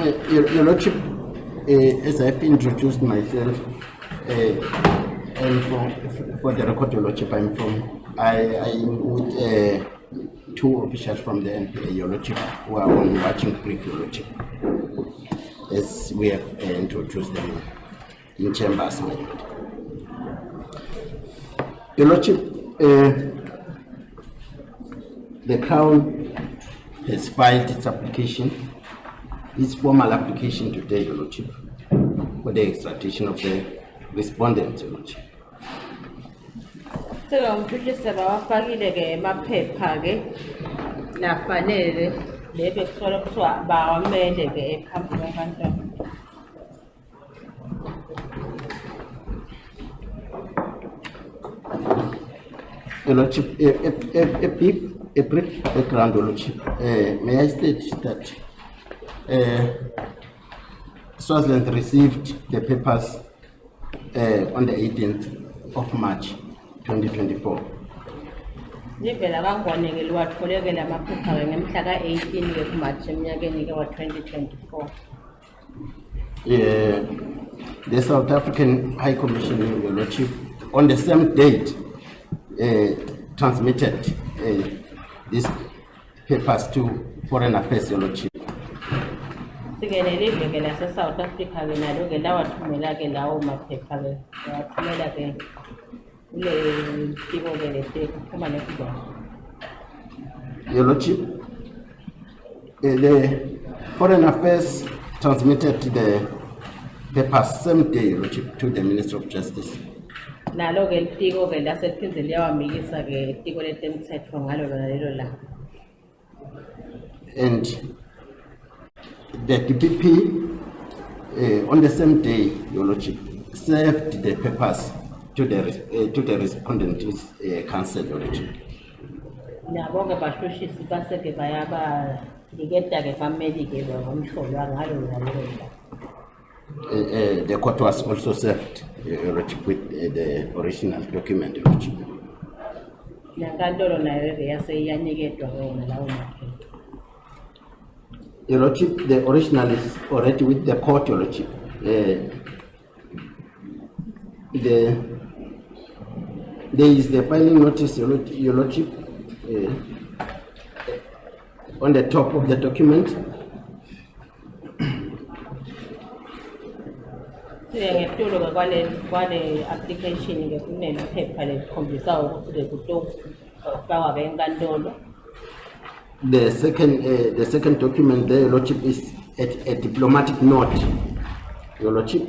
Your Lordship, as I've introduced myself, and for the record, Your Lordship, I'm with two officials from the NPA, Your Lordship, who are on watching brief, Your Lordship, as we have introduced them in chambers, my Lord. Your Lordship, the Crown has filed its application, its formal application today, Your Lordship, for the extradition of the respondent, Your Lordship. So, I'm Your Lordship, a brief background, Your Lordship. May I state that Swaziland received the papers on the 18th of March 2024. The South African High Commission, Your Lordship, on the same date, transmitted these papers to Foreign Affairs, Your Lordship. South Africa, Your Lordship, the Foreign Affairs transmitted the papers same day, Your Lordship, to the Minister of Justice. And the DPP, on the same day, Your Lordship, served the papers to the respondent's counsel, Your Lordship. The court was also served, Your Lordship, with the original document, Your Lordship. Your Lordship, the original is already with the court, Your Lordship. There is the filing notice, Your Lordship, on the top of the document. The second document there, Your Lordship, is a diplomatic note, Your Lordship.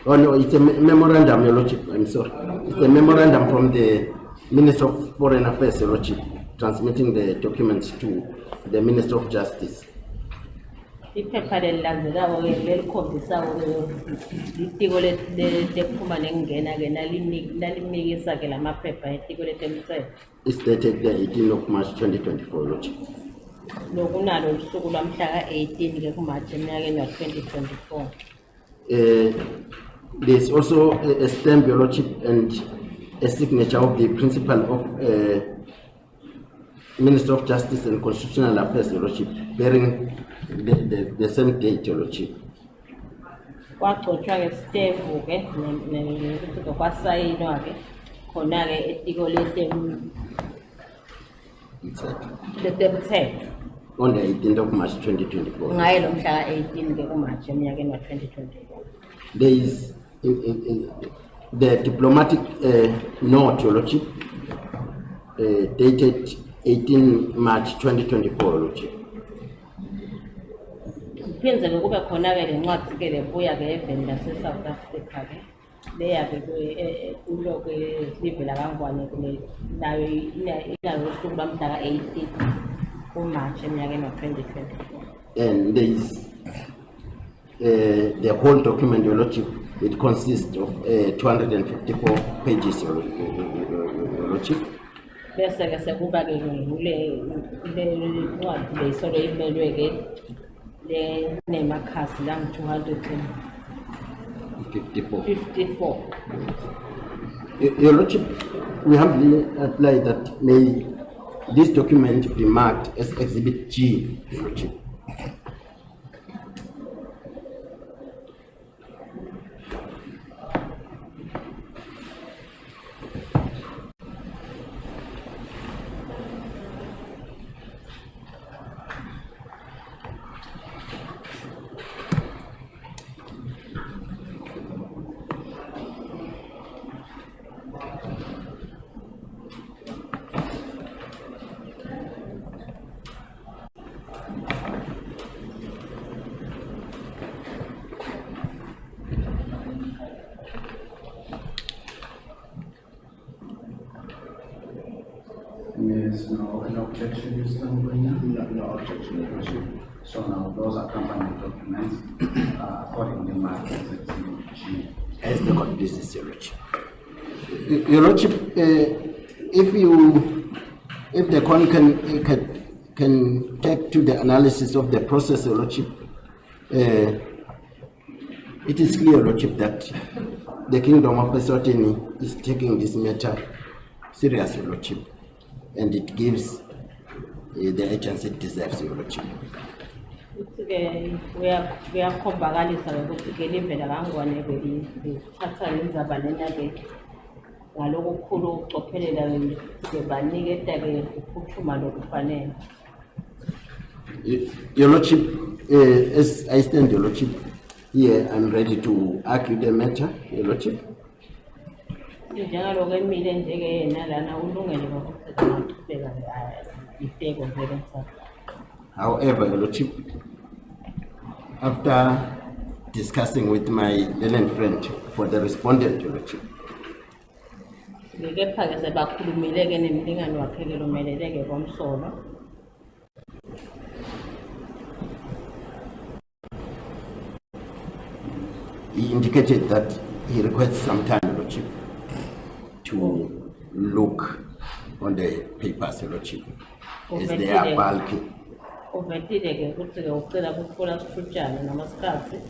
Oh no, it's a memorandum, Your Lordship. I'm sorry. It's a memorandum from the Minister of Foreign Affairs, Your Lordship, transmitting the documents to the Minister of Justice. The It's dated the 18th of March 2024, Lordship. There's also a stamp, Your Lordship, and a signature of the principal of Minister of Justice and Constitutional Affairs, Your Lordship, bearing the same date, Your Lordship. On the 18th of March 2024. There is the diplomatic note, Your Lordship, dated 18 March 2024, Lordship. South Africa. They are and there is the whole document, Your Lordship. It consists of 254 pages, Your Lordship. Fifty-four. Your Lordship, we humbly apply that may this document be marked as Exhibit G, Your Lordship. Yes, no objection, Mr. Mbanya? No objection, Your Worship. So now those are company documents accordingly marked as Exhibit G. As the court pleases, Your Lordship. Your Lordship, if the court can take to the analysis of the process, Your Lordship, it is clear, Your Lordship, that the Kingdom of Eswatini is taking this matter serious, Your Lordship, and it gives the agency it deserves, Your Lordship. Uyakhombakaliswa ukuthi ke livela kangwane belithatha indzaba lena ke ngalokukhulu ukucophelela ke baniketa ke ukuphuthuma lokufanele. Your Lordship, as I stand, Your Lordship, here I'm ready to argue the matter, Your Lordship. Njengaloku emile nje ke yena lana ulungele ukuthi ngaqhubeka iteko vele msapha. However, Your Lordship, after discussing with my learned friend for the respondent, Your Lordship, Kepha ke sebakhulumile ke nemlingani wakhe ke lomelele ke komsolo. he indicated that he requests some time, Your Lordship, to look on the papers, Your Lordship, as they are bulky. Uvetile ke ukuthi ke ucela ukuthola sifutshane noma sikhathi.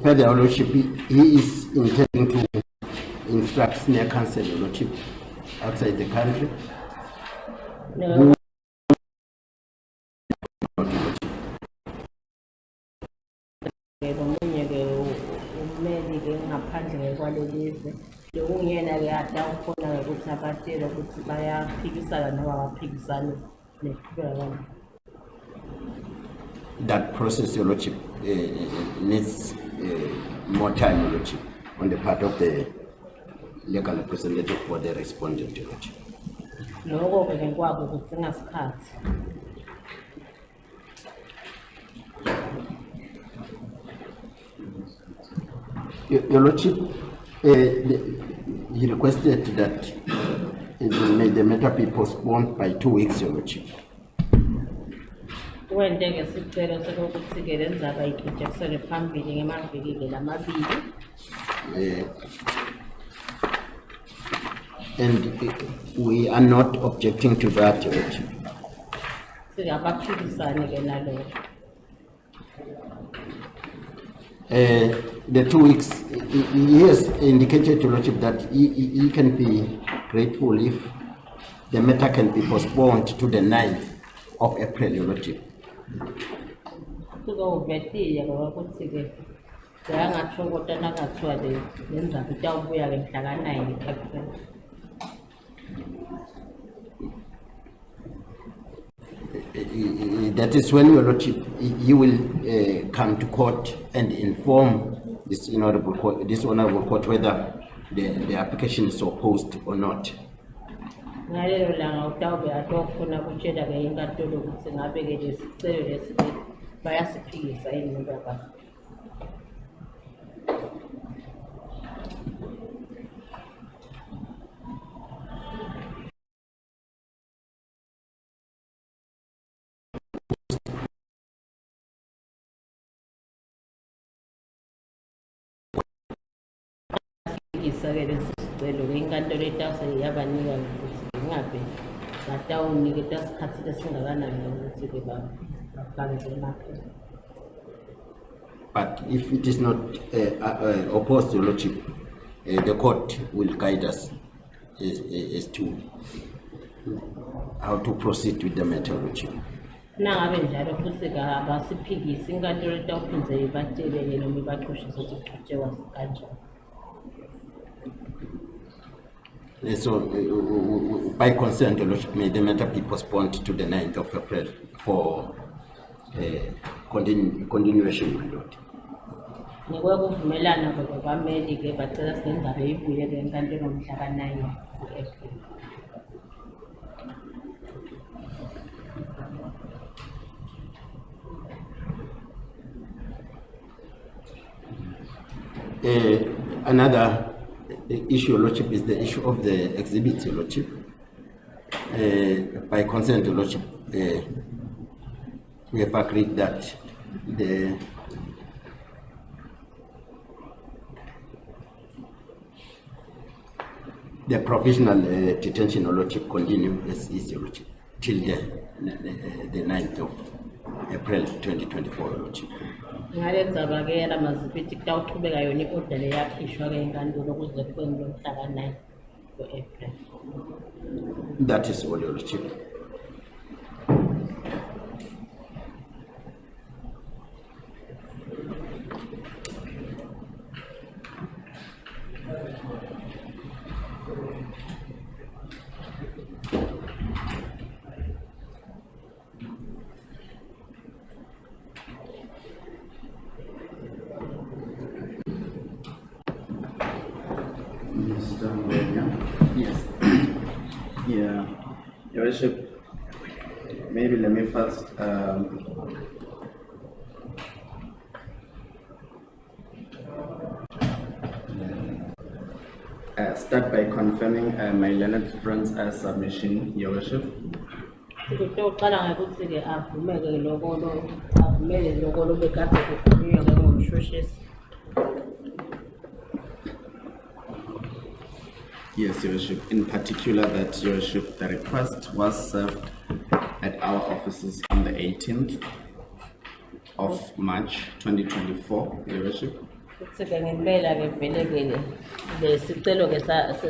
Further, Your Lordship, he is intending to instruct senior counsel, Your Lordship, outside the country. No. Komunye ke umeli ke ngaphandle kwalelizwe lokungena ke atawufuna ukuthi abatshele ukuthi bayaphikisana noma abaphikisani neqhubeka. That process, Your Lordship, needs more time, Your Lordship, on the part of the legal representative for the respondent, Your Lordship. Lokho ke ngikwabo ukuthi ngasikhathi. Your Lordship, he requested that the matter be postponed by 2 weeks, Your Lordship. Wende ke sicelo sokuthi ke lenzaba iqhubekisele phambili ngemaviki ke lamabili. And we are not objecting to that, Your Lordship. Singabaphikisani ke nalokho. The 2 weeks, he has indicated to Lordship that he can be grateful if the matter can be postponed to the 9th of April, Your Lordship. Uvetile ukuthi ke seyangatsho kodwa nakathiwa lenzaba itawubuya ke mhla ka-9 April. That is when, Your Lordship, he will come to court and inform this honorable court whether the application is opposed or not. Ngalelo langa utawube atofuna kutshela ke inkantolo ukuthi ngabe ke lesicelo lesi bayasiphikisa yini ngoba ukuphikisa-ke lesi sicelo-ke inkantolo etawuse yabanika ukuthi ingabe batawuniketa isikhathi esingakanani ukuthi-ke bafake emaphela. But if it is not opposed to your lordship, the court will guide us as to how to proceed with the matter, lordship. Nangabe njalo futhi-ke abasiphikisi inkantolo etawuphindze ibatshele-ke noma ibaxoshise ukuthi kuqhutshewa kanjani. So, by consent, your lordship, may the matter be postponed to the 9th of April for continuation, my lord. Ngikwevumelana kwabameli-ke bacela sinenzabe ibuye-ke enkantolo ngomhla ka-9 ku-April. Another issue, lordship, is the issue of the exhibits, lordship. By consent, lordship, we have agreed that the provisional detention, lordship, continue as is, lordship, till the 9th of April 2024, lordship. Ngale ndzaba-ke yalamaziphithi kutawuchubeka yona i-order leyakhishwa-ke enkantolo ukuze kube ngomhla ka-9 ku-April. That is all, your lordship. Mr. William? Yes. Yeah, Your Worship, maybe let me first start by confirming my learned friend's submission, Your Worship. Kutoqala ngekuthi-ke avumeke avumele lokho bekade kukhulunywa-ke ngomshushisi. Yes, Your Worship. In particular, that Your Worship, the request was served at our offices on the 18th of March 2024, Your Worship. Kuthi-ke ngempela-ke vele-ke lesicelo-ke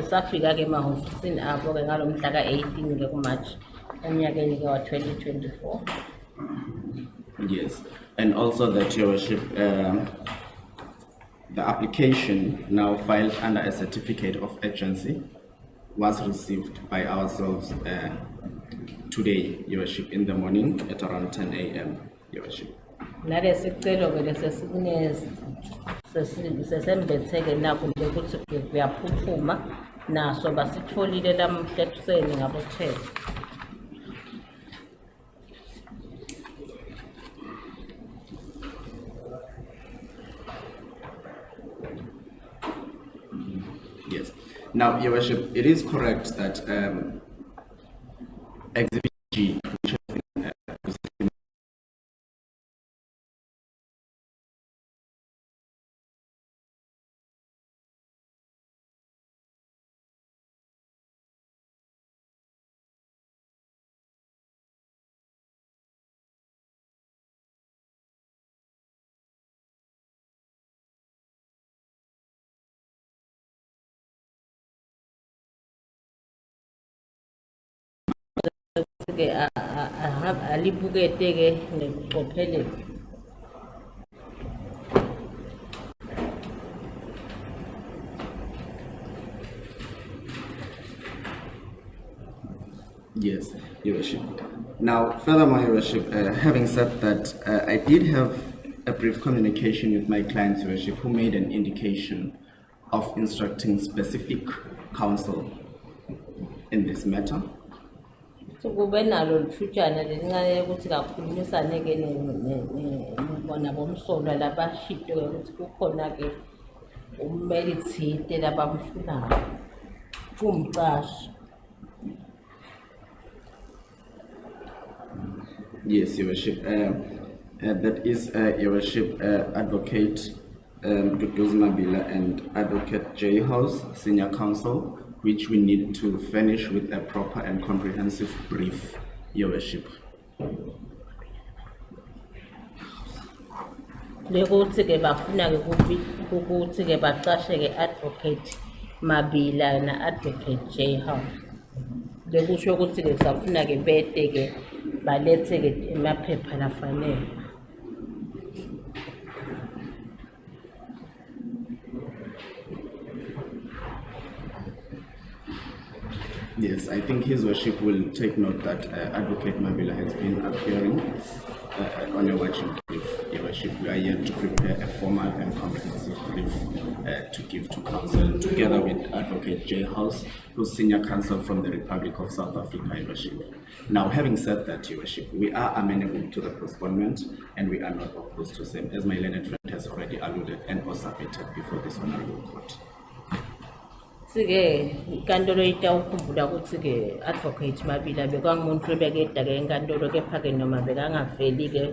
safika-ke emahhofisini abo-ke ngalo mhla ka-18-ke kuMarch onyakeni-ke wa-2024. Yes, and also that Your Worship, the application now filed under a certificate of urgency was received by ourselves today, Your Worship, in the morning at around 10 a.m., Your Worship. Nalesicelo-ke sesembetheke nakho nje ukuthi kuyaphuthuma naso basitholile lamuhla ekuseni ngabo-10. Yes. Now, Your Worship, it is correct that Exhibit G, which has been alibukete-ke ngekucophelela. Yes, Your Worship. Now, furthermore, Your Worship, having said that, I did have a brief communication with my client, Your Worship, who made an indication of instructing specific counsel in this matter. Kube nalo lithutshana lelincane ukuthi kakhulumisane-ke bona bomsolwa labashito-ke ukuthi kukhona-ke ummeli thinte labamfunayo kumcashi. Yes, Your Worship. That is, Your Worship, Advocate Tibz Mabila and Advocate J House, Senior Counsel, which we need to furnish with a proper and comprehensive brief, Your Worship. Lekuthi ke bafuna ke ukuthi ke baqashe ke advocate Mabila na advocate J House. Lekusho ukuthi ke safuna ke bete ke balethe ke emaphepha lafanele. Yes, I think His Worship will take note that Advocate Mabila has been appearing on a watching brief, Your Worship. We are yet to prepare a formal and comprehensive brief to give to Council, together with Advocate J House, who's Senior Counsel from the Republic of South Africa, Your Worship. Now, having said that, Your Worship, we are amenable to the postponement and we are not opposed to same, as my learned friend has already alluded and was submitted before this honorable court. Sike inkantolo itawukhumbula ukuthi ke advocate Mabila bekangumuntu obekeda ke inkantolo kepha ke noma bekangaveli ke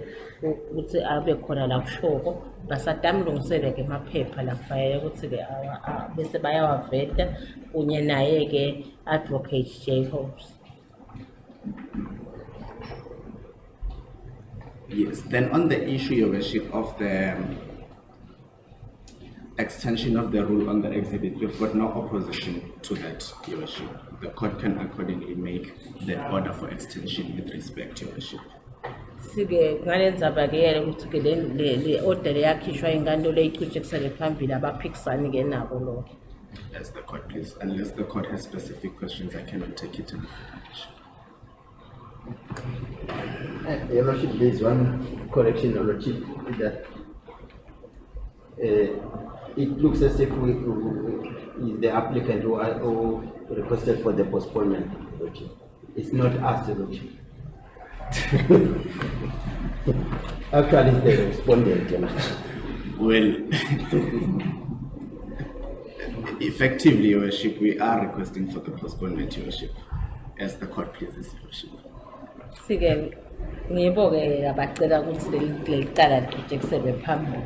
ukuthi abe khona la kushoko basadamlungisele ke emaphepha la kufanele ukuthi ke bese bayawaveta kunye naye ke advocate J House. Yes, then on the issue, Your Worship, of the extension of the rule on the exhibit, we've got no opposition to that, Your Worship. The court can accordingly make the order for extension with respect, Your Worship. Sike ngalendzaba ke yena ukuthi ke le order yakhishwa inkantolo ichithekisele phambili abaphikisani ke nabo lo. As the court, please. Unless the court has specific questions, I cannot take it in. Your Lordship, there is one correction, Your Lordship, that it looks as if the applicant who requested for the postponement, Lordship. It's not us, Lordship. Actually, it's the respondent, Your Lordship. Well, effectively, Your Worship, we are requesting for the postponement, Your Worship, as the court pleases, Your Worship. Sike ngiboke abacela ukuthi leli cala lichithekisele phambili.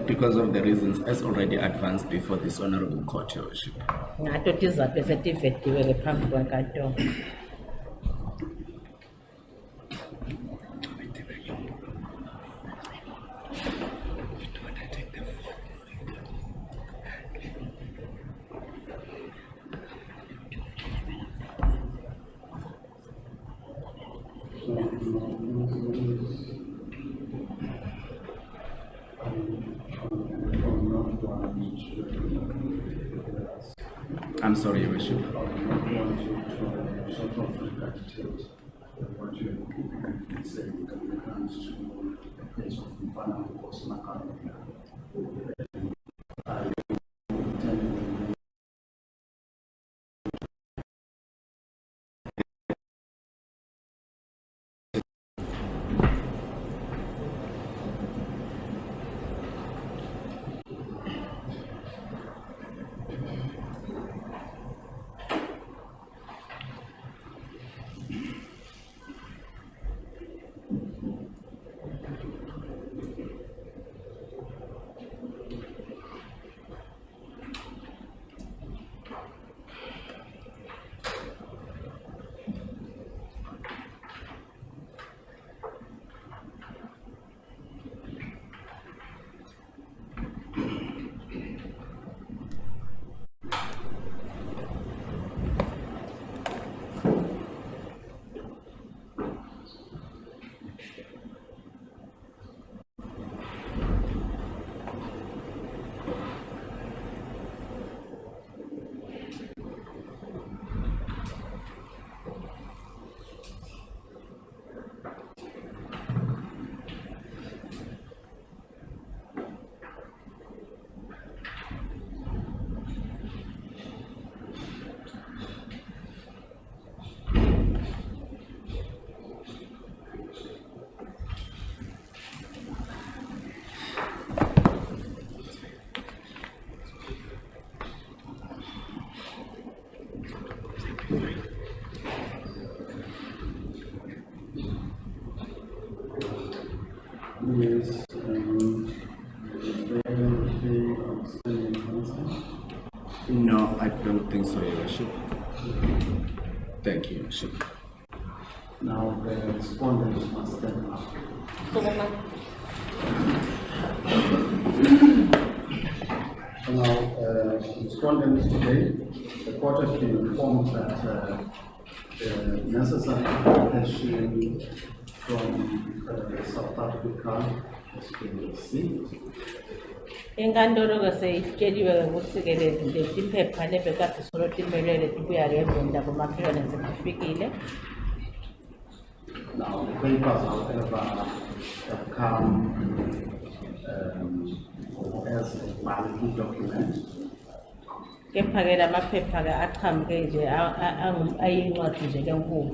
Because of the reasons as already advanced before this honorable court, Your Worship. Ngato tizathu setivetiwe ke phambi kwenkantolo. I'm sorry, Your Worship. Yes. No, I don't think so, Your Worship. Thank you, Your Worship. Now the respondent must step up. Now, respondents today, the court has been informed that the necessary application from South Africa has been received. Inkantolo ke seyitsheliwe ukuthi-ke lezi impepha lebekade solo timelele tibuya ngemvenda komakhelwane sezifikile. Now, the papers, however, have come as a valid document. Kepha-ke lamaphepha-ke aqhamuke nje ayincwadi nje lenkulu.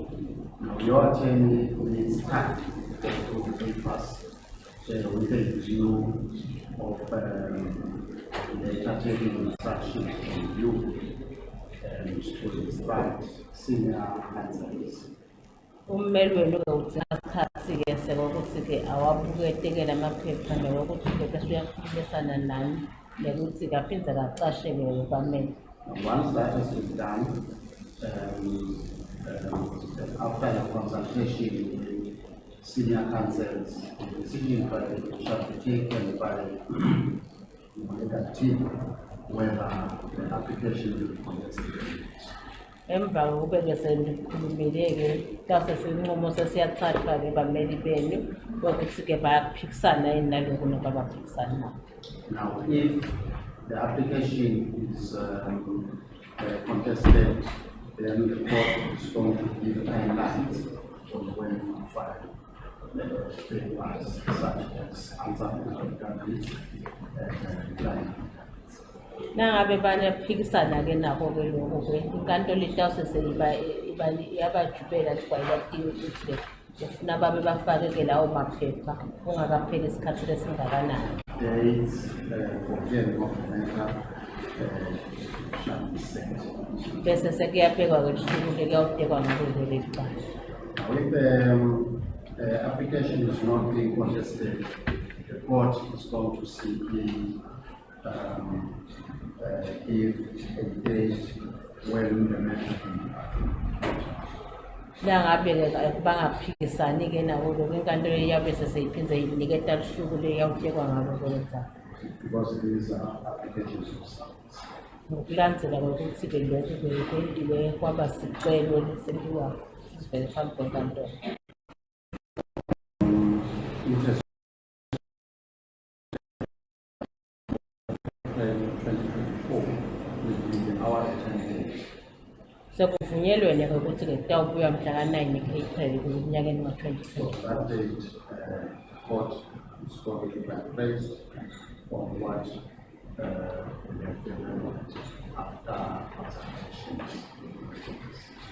Now, your attorney needs time to go through the papers with a view of the taking instructions from you to instruct senior counsels. Ummeli wenu-ke udzinga isikhathi-ke sekokuthi-ke awabukete-ke lamaphepha nokokuthi-ke bese uyakhulumisana nani nekuthi-ke aphindze kacashe-ke bamele. Once that has been done, after the consultation with senior counsels, the decision shall be taken by the team whether the application will be contested. Emva kokube-ke senikhulumile-ke kase sinqumo sesiyathathwa-ke bameli benu kokuthi-ke bayaphikisana yini nalokhu nobabaphikisana nako. Now, if the application is contested, then the court is going to give timelines on when to file papers such as answer to government and client. Nangabe bayaphikisana-ke nako-ke lokho-ke inkantolo itawuse iyabajubela kwayilatiwe ukuthi-ke ufuna babe bafake-ke lawo maphepha kungakapheli isikhathi lesingakanani. Dates for hearing of the matter shall be set. Bese sekuyabhekwa-ke lusuku-ke kuyawudekwa ngalo leli cala. Now, if the application is not being contested, the court is going to simply give a date when the matter can be. Nangabe-ke bangaphikisani-ke nako lokho inkantolo iyabe seseyiphindze iniketa lusuku leyawudekwa ngalo kwenzani. Because these are applications of service. Ngokulandzela kokuthi-ke lokhu-ke kwenziwe kwaba sicelo senziwa sivele phambi kwenkantolo. Interest 2024 will be our attendance. Sekuvunyelwene-ke ukuthi-ke kutawubuya mhla ka-9 April kunyakeni wa-2024. That date, court is going to be placed on what we have developed after consultations.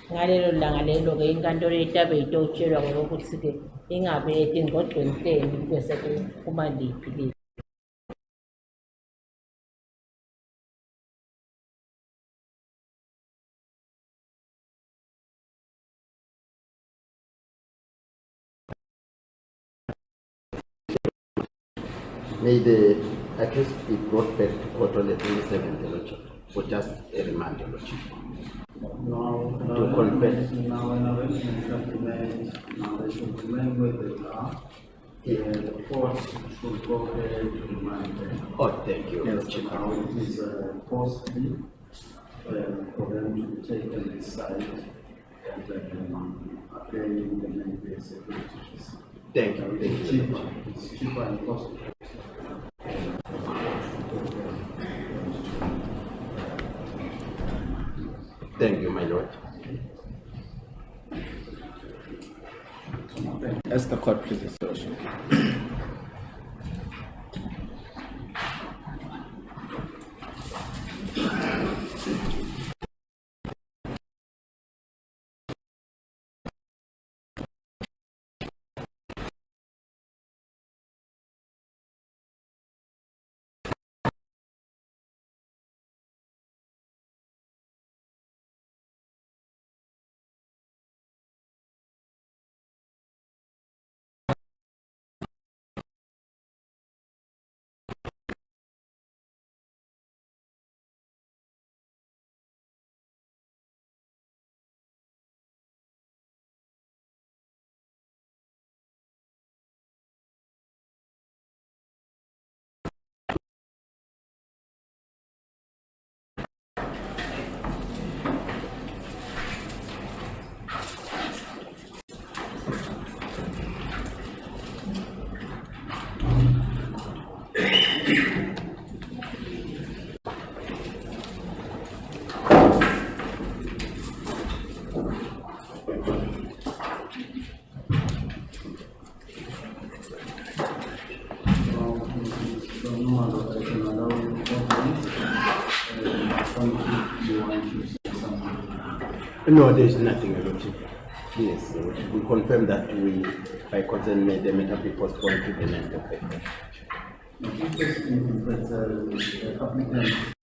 Ngalelo langa lelo-ke inkantolo itabe itawutshelwa ukuthi-ke ingabe etingxoxweni tenu bese kuphuma liphi liphi. May the accused be brought back to court on the 27th, Lordship, for just a remand, Lordship. Now, To confess. now an arrangement shall be made. Now they should remain where they are. The court should go ahead to remand them. Oh, thank you, Yes, Lordship. now it is costly for them to be taken aside and again the main base securities. Thank you. It's cheaper. It's cheaper and cost effective. Thank you, my Lord. As the court pleases, Your Worship. normal, I can allow you comments. If you want to say something. No, there is nothing about it. Yes, we confirm that we, by consent, made the matter be postponed to the next occasion. If there's anything that the applicant